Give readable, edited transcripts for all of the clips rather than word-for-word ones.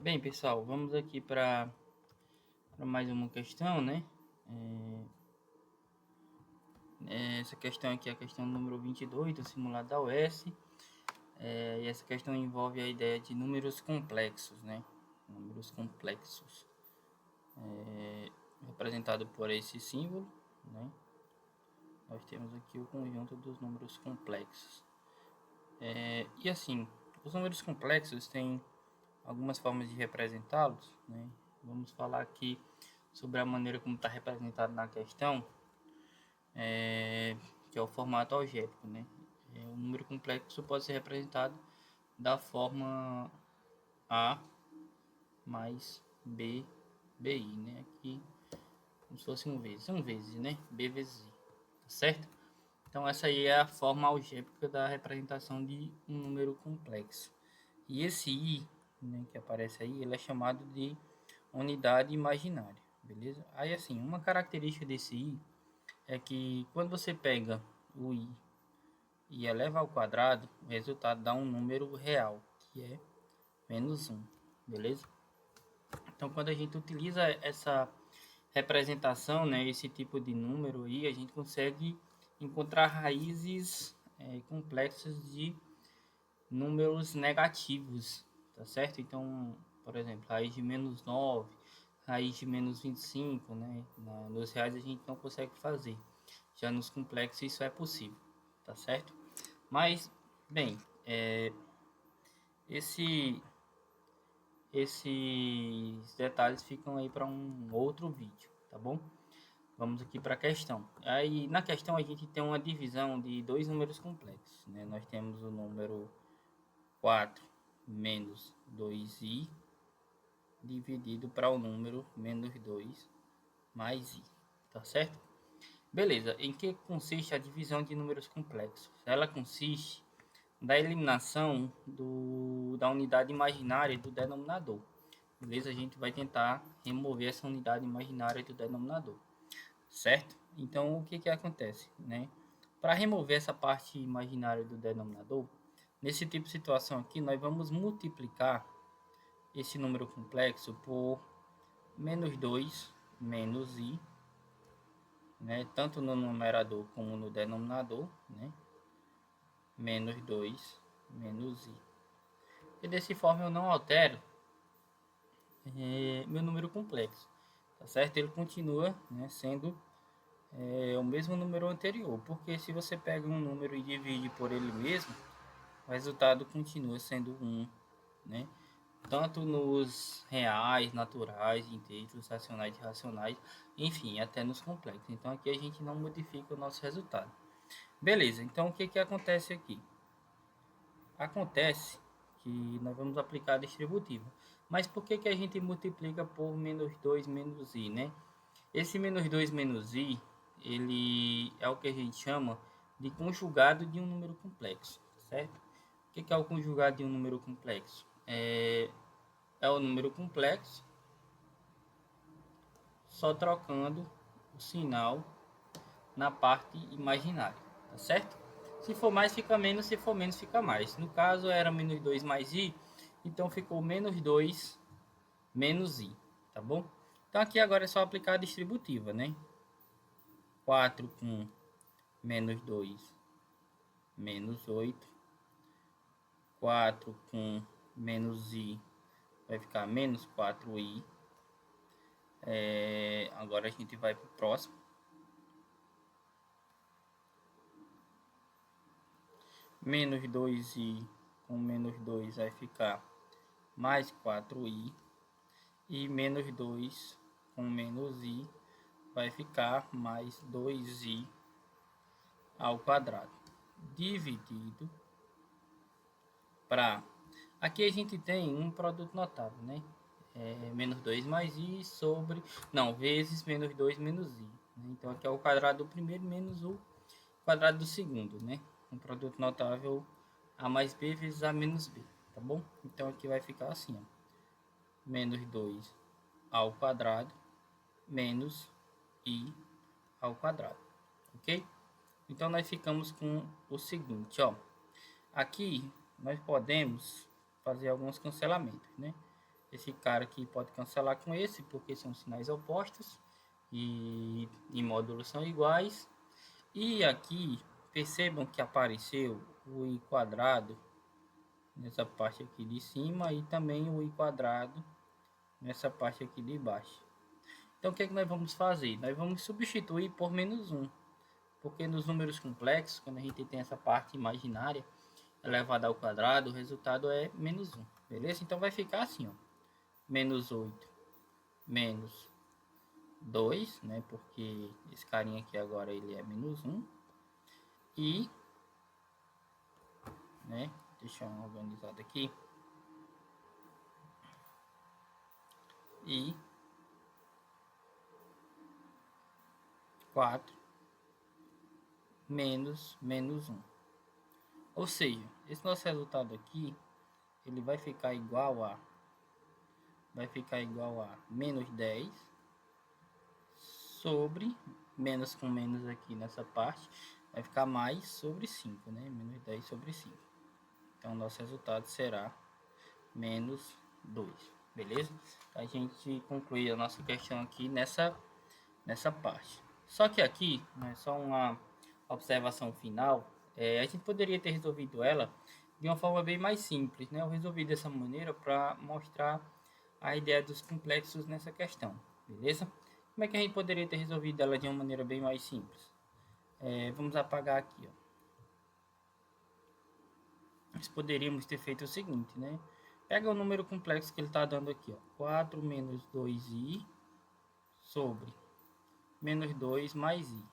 Bem, pessoal, vamos aqui para mais uma questão, né? Essa questão aqui é a questão número 22 do simulado da UES. E essa questão envolve a ideia de números complexos, né? Números complexos, representado por esse símbolo, né? Nós temos aqui o conjunto dos números complexos. E assim, os números complexos têm algumas formas de representá-los, né? Vamos falar aqui sobre a maneira como está representado na questão, que é o formato algébrico, né? O número complexo pode ser representado da forma A mais B, BI, né? Aqui, como se fosse um vezes, né? B vezes I, tá certo? Então, essa aí é a forma algébrica da representação de um número complexo. E esse I, né, que aparece aí, ele é chamado de unidade imaginária, beleza? Aí, assim, uma característica desse I é que quando você pega o I e eleva ao quadrado, o resultado dá um número real, que é menos 1, beleza? Então, quando a gente utiliza essa representação, né, esse tipo de número aí, a gente consegue encontrar raízes complexas de números negativos, tá certo? Então, por exemplo, raiz de menos 9, raiz de menos 25, né? Nos reais a gente não consegue fazer. Já nos complexos isso é possível, tá certo? Mas, bem, esse, esses detalhes ficam aí para um outro vídeo, tá bom? Vamos aqui para a questão. Aí, na questão a gente tem uma divisão de dois números complexos, né? Nós temos o número 4 menos 2i dividido para o número menos 2 mais i, tá certo? Beleza, em que consiste a divisão de números complexos? Ela consiste da eliminação da unidade imaginária do denominador. Beleza? A gente vai tentar remover essa unidade imaginária do denominador, certo? Então, o que que acontece, né? Para remover essa parte imaginária do denominador, nesse tipo de situação aqui, nós vamos multiplicar esse número complexo por menos 2 menos i, né? Tanto no numerador como no denominador, né? Menos 2 menos i. E dessa forma eu não altero meu número complexo, tá certo? Ele continua, né, sendo o mesmo número anterior, porque se você pega um número e divide por ele mesmo, o resultado continua sendo 1, né? Tanto nos reais, naturais, inteiros, racionais e irracionais, enfim, até nos complexos. Então aqui a gente não modifica o nosso resultado. Beleza, então o que que acontece aqui? Acontece que nós vamos aplicar a distributiva. Mas por que que a gente multiplica por menos 2 menos i, né? Esse menos 2 menos i, ele é o que a gente chama de conjugado de um número complexo, certo? O que que é o conjugado de um número complexo? É o número complexo, só trocando o sinal na parte imaginária, tá certo? Se for mais fica menos, se for menos fica mais. No caso era menos 2 mais i, então ficou menos 2 menos i, tá bom? Então aqui agora é só aplicar a distributiva, né? 4 com menos 2 menos 8, 4 com menos i vai ficar menos 4i. Agora a gente vai para o próximo. Menos 2i com menos 2 vai ficar mais 4i. E menos 2 com menos i vai ficar mais 2i ao quadrado. Dividido para... Aqui a gente tem um produto notável, né? Menos 2 mais i sobre... Não, vezes menos 2 menos i. Então aqui é o quadrado do primeiro menos o quadrado do segundo, né? Um produto notável a mais b vezes a menos b, tá bom? Então aqui vai ficar assim, ó. Menos 2 ao quadrado menos i ao quadrado, ok? Então nós ficamos com o seguinte, ó. Aqui nós podemos fazer alguns cancelamentos, né? Esse cara aqui pode cancelar com esse, porque são sinais opostos e em módulos são iguais. E aqui, percebam que apareceu o i quadrado nessa parte aqui de cima e também o i quadrado nessa parte aqui de baixo. Então, o que é que nós vamos fazer? Nós vamos substituir por menos 1, porque nos números complexos, quando a gente tem essa parte imaginária elevada ao quadrado, o resultado é menos 1, beleza? Então, vai ficar assim, ó, menos 8 menos 2, né? Porque esse carinha aqui agora ele é menos 1. E, né? Deixa eu organizar aqui. E 4 menos 1. Ou seja, esse nosso resultado aqui, ele vai ficar igual a menos 10 sobre, menos com menos aqui nessa parte, vai ficar mais sobre 5, né? Menos 10 sobre 5. Então, nosso resultado será menos 2, beleza? A gente conclui a nossa questão aqui nessa parte. Só que aqui, né, só uma observação final, a gente poderia ter resolvido ela de uma forma bem mais simples, né? Eu resolvi dessa maneira para mostrar a ideia dos complexos nessa questão, beleza? Como é que a gente poderia ter resolvido ela de uma maneira bem mais simples? Vamos apagar aqui, ó. Nós poderíamos ter feito o seguinte, né? Pega o número complexo que ele está dando aqui, ó. 4 menos 2i sobre menos 2 mais i.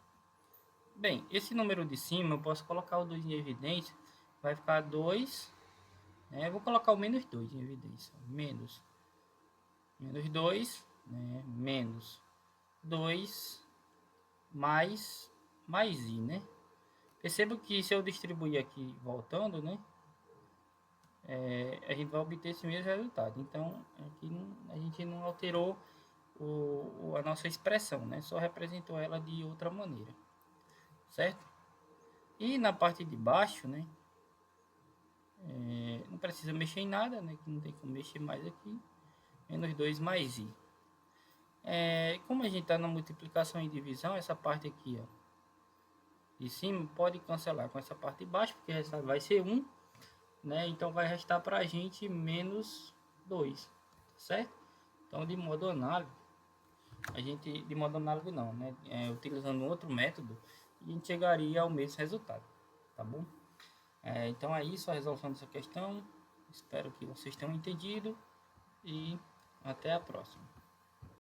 Bem, esse número de cima, eu posso colocar o 2 em evidência, vai ficar 2, né? Eu vou colocar o menos 2 em evidência, menos 2, né? Menos 2 mais i, né? Perceba que se eu distribuir aqui voltando, né? A gente vai obter esse mesmo resultado. Então, aqui a gente não alterou a nossa expressão, né? Só representou ela de outra maneira, certo? E na parte de baixo, né? Não precisa mexer em nada, né? Que não tem como mexer mais aqui. Menos 2 mais i. Como a gente está na multiplicação e divisão, essa parte aqui, ó, de cima pode cancelar com essa parte de baixo, porque o resultado vai ser 1, né? Então vai restar para a gente menos 2, certo? Então, de modo análogo, não, né? Utilizando outro método, a gente chegaria ao mesmo resultado, tá bom? Então é isso a resolução dessa questão. Espero que vocês tenham entendido e até a próxima.